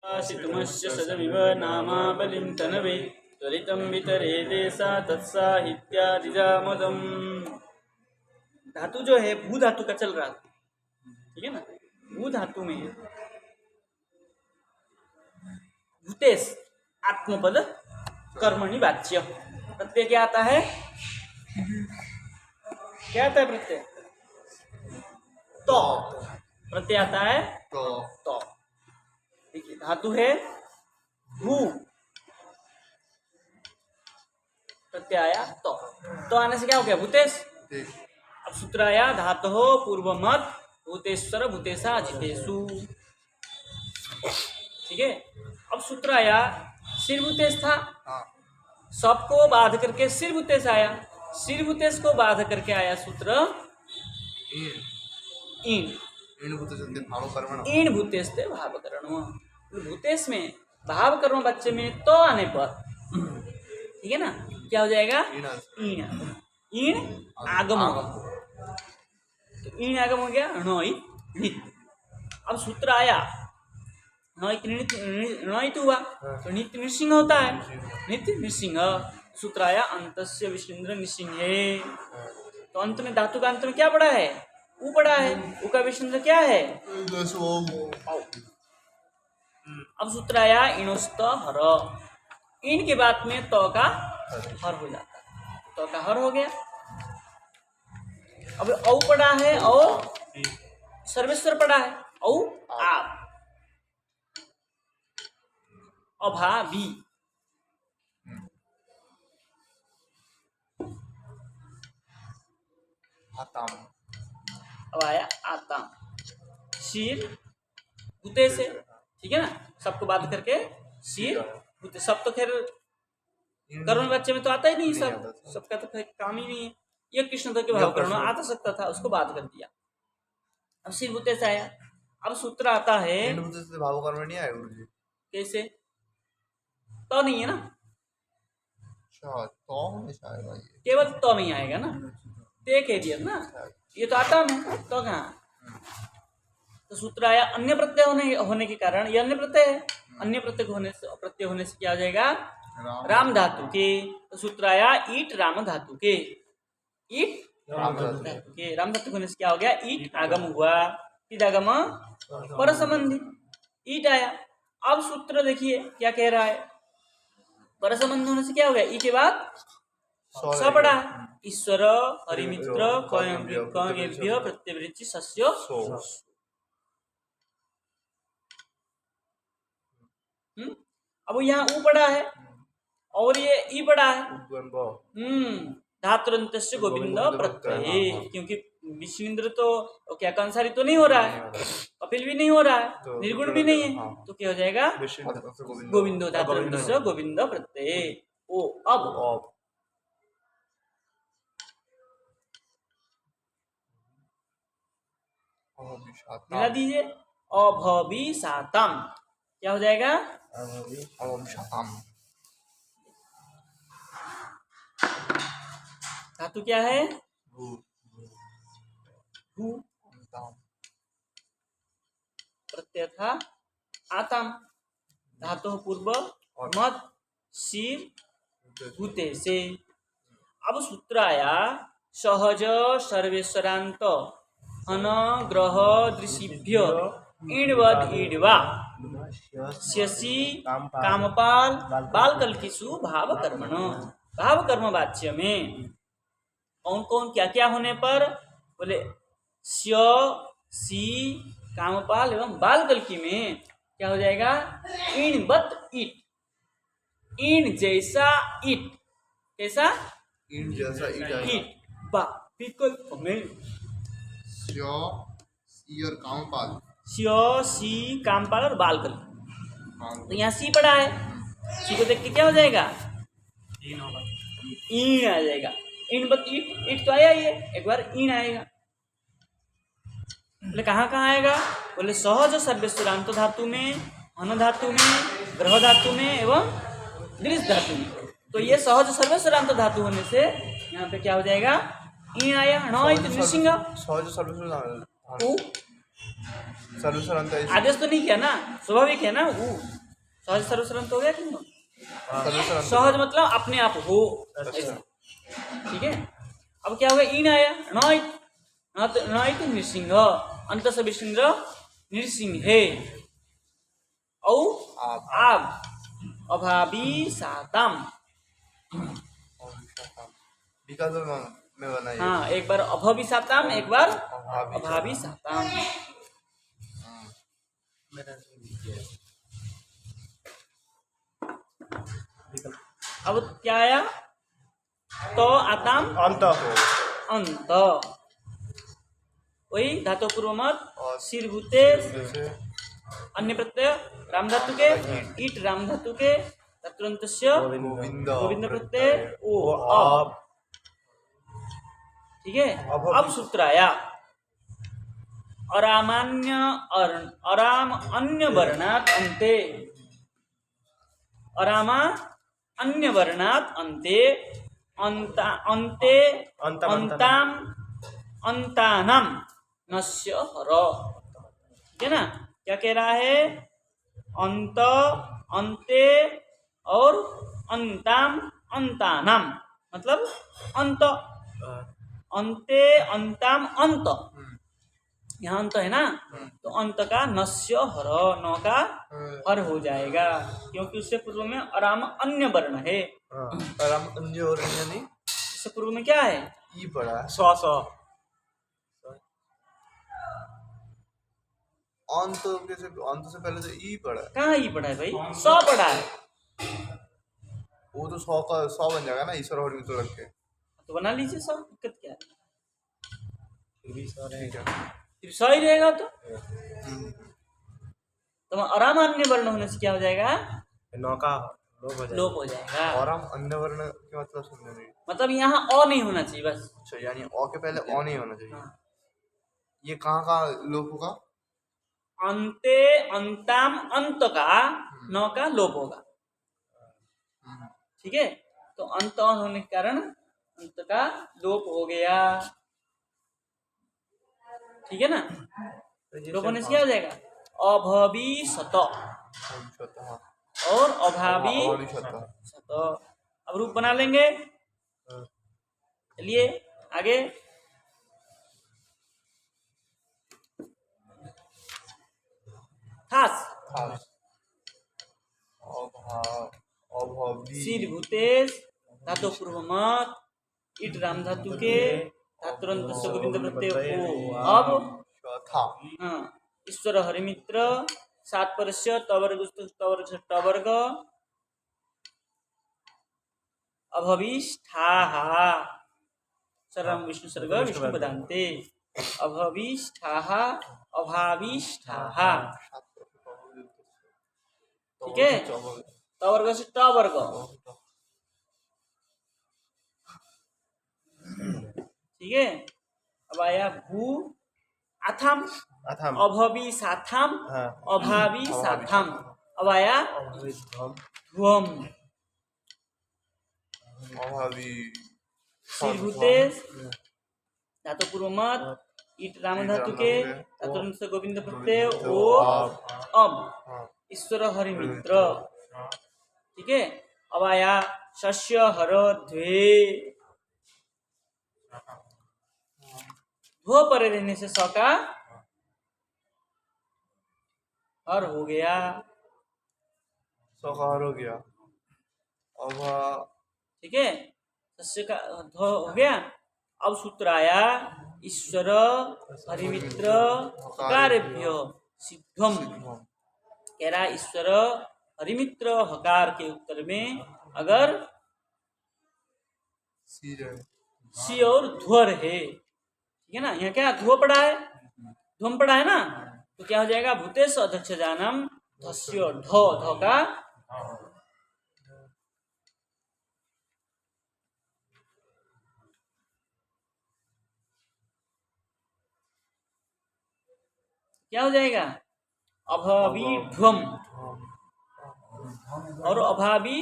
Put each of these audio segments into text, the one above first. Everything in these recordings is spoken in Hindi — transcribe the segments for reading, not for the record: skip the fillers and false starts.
शीतमस्य सजमिव नामावलिं तनवे त्वरितं वितरे देशा तत्साहित्यादिजामदम्। धातु जो है भू धातु का चल रहा था, ठीक है ना। भू धातु में भूतेश आत्मपद कर्मणि वाच्य प्रत्यय क्या आता है? क्या आता है प्रत्यय? तो प्रत्यय आता है तो। देखिए धातु है भू, प्रत्यय आया तो आने से क्या हो गया? भूतेश। अब सूत्र आया धातु हो पूर्वमत भूतेश्वर भूतेशा जितेषु, ठीक है। अब सूत्र आया सिर भूतेश था, सबको बाध करके सिर भूतेश आया, सिर भूतेश को बाध करके आया सूत्र ईण भूतेश थे भाव करण। भूतेश में भाव कर्म बच्चे में तो आने पर, ठीक है ना, क्या हो जाएगा? ईण। ईण आगम होगा, तो ईण आगम हो गया णित। अब सूत्र आया णित हुआ तो नित्य नृसिंह होता है, नित्य नृसिंह। सूत्र आया अंतस्य विश्वेन्द्र नृसिंहे, तो अंत में धातु का अंत में क्या पड़ा है? ऊ पड़ा है। ऊ का विश्वेन्द्र क्या है? अब सूत्र आया इणोस्त हर, इन के बाद में तो का हर हो जाता है, तो का हर हो गया। अब औ पड़ा है और सर्वेश्वर पड़ा है, औ आप अभावी। अब आया आताम, शीर भूते से, ठीक है ना, सबको बात करके शीर भूते। सब तो खैर कर्म बच्चे में तो आता ही नहीं, सबका तो काम ही नहीं है। ये कृष्ण तो के भाव करण आ तो सकता था, उसको बात कर दिया। अब शीर भूते से आया। अब सूत्र आता है भाव कर्म नहीं आएगा गुरुजी। कैसे? तो नहीं है ना, तो केवल तो नहीं आएगा ना, ते कह दिया ना, ये तो आता है तो कहाँ। तो सूत्र आया अन्य प्रत्यय होने के कारण, ये अन्य प्रत्यय है, अन्य प्रत्यय होने से क्या हो जाएगा? राम धातु के। तो सूत्र आया ईट राम धातु के, ईट राम धातु के। राम धातु होने से क्या हो गया? ईट आगम हुआ, ईट आगम पर संबंधी ईट आया। अब सूत्र देखिए क्या कह रहा है, पर संबंध होने से क्या हो गया? ई के बाद स पड़ा है। ईश्वर हरिमित्र कवेभ्य प्रत्यवृत्ति सस्य। अब यहाँ ऊ पड़ा है और ये ई पड़ा है। धातुरंतस्य गोविंद प्रत्यय, क्योंकि विश्वेन्द्र तो क्या कंसारी तो नहीं हो रहा है, कपिल भी नहीं हो रहा है, निर्गुण भी नहीं है, तो क्या हो जाएगा? गोविंदो धातुरंतस्य गोविंद प्रत्यय। ओ अब मिला दीजिए, अभविषातम क्या हो जाएगा? धातु क्या है? भू, प्रत्यय था आतम, धातु पूर्व मत शीर भूते से। अब सूत्र आया सहज सर्वेश्वरांत अनग्रह दृशिभ्य ईणवद ईडवा शशि कामपाल बालकल्किषु भाव कर्मण। भाव कर्म वाच्य में कौन कौन क्या क्या होने पर? बोले स्य सी कामपाल एवं बालकल्की में क्या हो जाएगा? ईणवत ईट, ईण जैसा ईट, कैसा? ईट जैसा ईट। बा विकल्प में और कामपाल, सी कामपाल और बालकल। तो यहाँ सी पड़ा है, सी को देख के क्या हो जाएगा? ईण आ जाएगा। ईण बत ईट, ईट तो आया ही है, एक बार ईण आएगा। बोले कहाँ कहाँ आएगा? बोले सहज सर्वेश्वरांत धातु में, अन धातु में, ग्रह धातु में एवं दृश्य धातु में। तो ये सहज सर्वेश्वरांत धातु होने से यहाँ पे क्या हो जाएगा? ईण आया। नृसिंह सर्वसरंत है आदेश तो नहीं किया ना, स्वाभाविक है ना वो। सहज सर्वसरंत हो गया कि नहीं? सर्वसरंत सहज मतलब अपने आप हो ऐसा। ठीक है, अब क्या होगा, इन आया नॉइट नृसिंह अंत से विसिंह नृसिंह है औ आब अभावी साताम। विकास में बनाई है। हाँ, एक बार अभावी साताम, एक बार अभावी अभावी साताम। अब क्या आया, तो आताम अंत अंत, वही धातु पूर्व मत और सिर भूते जैसे अन्य प्रत्यय राम धातु के, ईट राम धातु के, तत्वंतस्य गोविंद गोविंद प्रत्यय ओ अब। ठीक है, अब सूत्र आया, अरामान्य अराम अन्य वर्णात अन्ते, अरामा अन्य वर्णात अन्ते, अन्ता अन्ते अन्ताम अन्तानाम नस्य हर। ठीक है ना, क्या कह रहा है, अंत अन्ते और अन्ताम अन्तानाम, मतलब अंत अन्ते अंताम अंत, यहाँ अंत है ना, तो अंत का नस्य हर, न का हर हो जाएगा, क्योंकि उससे पूर्व में आराम अन्य वर्ण है। आराम अन्य और अन्य नहीं, उससे पूर्व में क्या है, ई पड़ा है। स अंत कैसे, अंत से पहले तो ई पड़ा है। कहाँ ही पढ़ा है भाई, स पढ़ा है, वो तो 100 का 100 बन जाएगा ना, ईश्वर और मित्र लग के। तो बना लीजिए स, दिक्कत क्या है, ठीक है। फिर स ही रहेगा। तो आराम अन्य वर्ण होने से क्या हो जाएगा, नौका लोप हो जाएगा। और हम अन्य वर्ण के मतलब समझ नहीं। मतलब यहाँ अ नहीं होना चाहिए बस। अच्छा, यानी अ के पहले अ नहीं होना चाहिए। हाँ। ये कहाँ कहाँ लोप होगा, अंते अंताम अंत का न का लोप होगा। ठीक है, तो अंत होने के कारण अंत का लोप हो गया। ठीक है ना, लोप होने से क्या हो जाएगा, अभविष्यत और अभावी सत। अब रूप बना लेंगे, चलिए आगे। खास सिर भूतेश धातु पूर्व मत ईट राम धातु के धातुरंत से गोविंद प्रत्यय ओ अब। हाँ, ईश्वर हरिमित्र सात परस्य तवर्ग टवर्ग अभविष्ठाः सर्वं विष्णु सर्ग विष्णु पदान्ते अभविष्ठाः अभाविष्ठाः। ठीक है, तवर्ग से टवर्ग। ठीक है, अब आया भू अथम अभवी साथम अभावी साथम। अब आया ध्वम श्रीभूतेश धातु पूर्व मत ईट राम धातु के धातुरंत से गोविंद प्रत्यय ओ अब ईश्वर हरिमित्र। ठीक है, अब आया शस्य हर द्वे, ध्व परे रहने से स का हर हो गया, सकार हो गया। अब ठीक है, सस्य का ध्व हो गया। अब सूत्र आया ईश्वर हरिमित्र हकारेभ्य सिद्धम। कह रहा ईश्वर हरिमित्र हकार के उत्तर में अगर सी और ध्वर है, ठीक है ना, यहाँ क्या ध्व पड़ा है, ध्वम पड़ा है ना, तो क्या हो जाएगा, भूतेश अध्यक्ष जानम धस्य ढ का क्या हो जाएगा, अभावी ध्वम और अभावी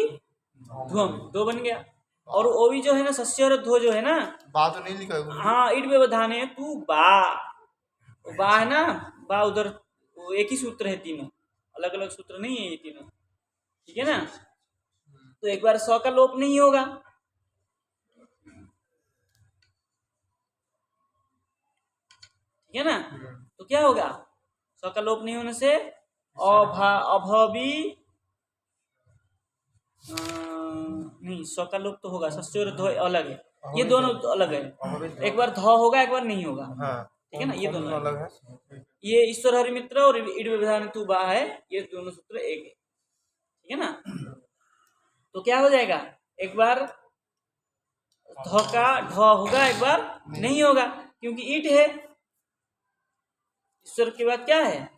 ध्वम दो बन गया। और ओवी जो है ना, सस्य और ध्व जो है ना, बात तो नहीं लिखा है। हाँ, इट व्यवधान है तू बा, वो बा है ना, बा उधर वो एक ही सूत्र है, तीनों अलग अलग सूत्र नहीं है ये तीनों, ठीक है ना। तो एक बार सौ का लोप नहीं होगा, ठीक है ना। तो क्या होगा, सौ का लोप नहीं होने से अभवी नहीं, सौ का लोप तो होगा, सस्य और ध अलग है, ये दोनों अलग है। एक बार ध होगा, एक बार नहीं होगा, ठीक है ना, ये दोनों अलग है। ये ईश्वर हरिमित्र और इड विधान तू बा है, ये दोनों सूत्र एक है, ठीक है ना। तो क्या हो जाएगा, एक बार ध का ढ होगा, एक बार नहीं होगा, क्योंकि ईट है, ईश्वर के बाद क्या है,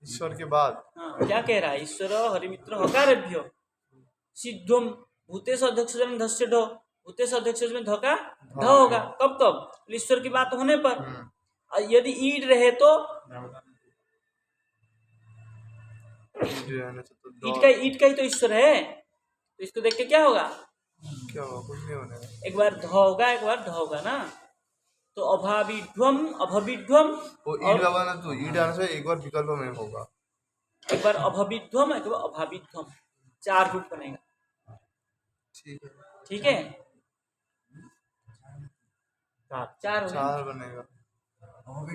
ईश्वर के बाद हाँ क्या कह रहा है, ईश्वर हरिमित्र हकारेभ्यो सिद्धम भूतेश अध्यक्ष धस्य ढ, भूतेश अध्यक्ष में ध का ढ होगा, कब कब, ईश्वर की बात होने पर। और यदि ईड रहे तो ईट का ही तो ईश्वर है, तो इसको देख के क्या होगा, क्या होगा, कुछ नहीं होने। एक बार ध होगा, एक बार ढ होगा ना। तो अभाविध्वम अभविध्वम, वो ईड बाबा ना, तो ईड आने से एक बार विकल्प में होगा, एक बार अभविध्वम, एक बार अभाविध्वम, चार रूप बनेगा, ठीक है, ठीक है, चार बनेगा।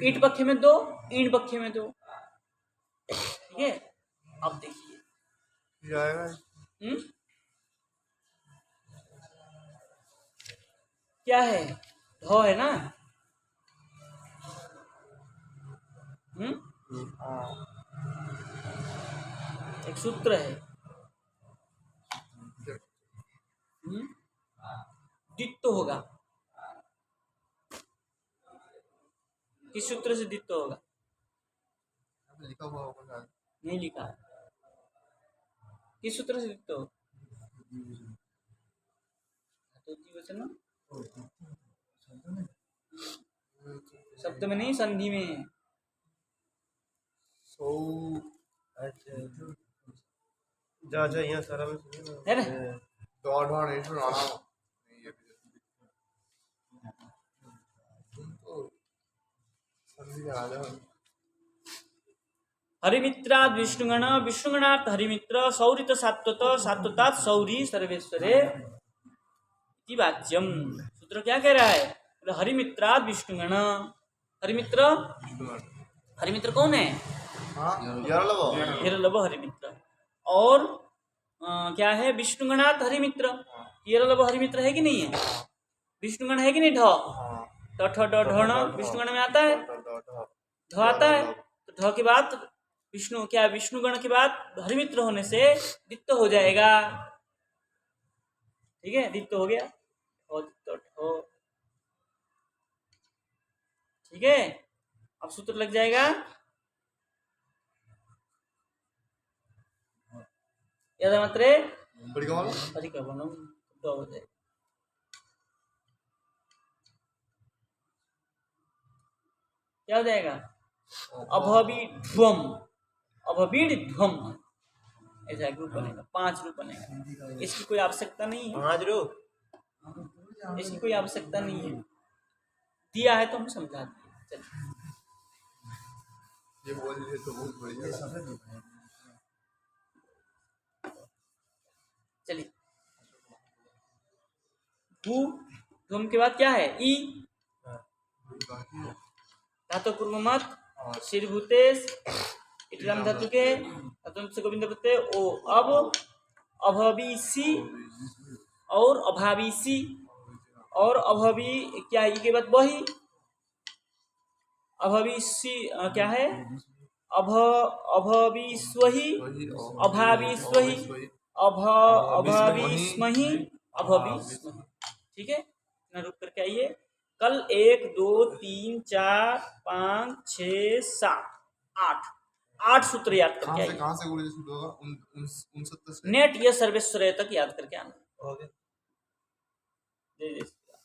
ईट पक्ष में दो, ईड पक्ष में दो, ठीक है। अब देखिए जाएगा, क्या है, ढ है ना, एक सूत्र है, दित्तो होगा, किस सूत्र से दित्तो होगा, लिखा हुआ होगा, नहीं लिखा है, किस सूत्र से दित्तो होगा, वचन शब्द में नहीं, संधि में है, जा यहाँ सारा में है ना। नहीं सुनाना, हरिमित्राद विष्णुगण, विष्णुगणात् हरिमित्र, सौरित सात्वत, सात्वतात् सौरी सर्वेश्वरे इति वाच्यम। सूत्र क्या कह रहा है, हरिमित्राद विष्णुगण, हरिमित्र, हरिमित्र कौन है, हिरलभ हरिमित्र, और क्या है, विष्णुगणात् हरिमित्र, हिरलभ हरिमित्र है कि नहीं है, विष्णुगण है कि नहीं, ढ ठ ड ढ ण विष्णुगण में आता है, ढ आता है, तो ढ के बाद विष्णु, क्या विष्णुगण के बाद हरिमित्र होने से दित्त हो जाएगा, ठीक है, दित्त हो गया, ठीक है। अब सूत्र लग जाएगा, याद मात्रे परिक्रमणम, क्या हो जाएगा, अभविध्वम, अभविध्वम, ऐसा एक रूप बनेगा, 5 रूप बनेगा, इसकी कोई आवश्यकता नहीं है, 5 रूप, इसकी कोई आवश्यकता नहीं है, दिया है तो हम समझा दिए। ये बोल दिए तो बहुत बढ़िया। चलिए, भू धूम के बाद क्या है, ई धातु पूर्व मत, शिर भूतेश, इटराम धातु के से गोविंद प्रत्यय ओ, अब अभविसी और अभाविसी, और अभवी क्या है, के बाद वही अभविसी क्या है, अभविस्वही, अभाविस्वही, अभाविस्महि, अभविस्महि, ठीक है ना। रुक करके आइए, कल 1 2 3 4 5 6 7 8 सूत्र याद करके आइए, कहाँ से गुरुजी शुरू होगा, 69 से नेट ये सर्वेश्वर तक याद करके आना।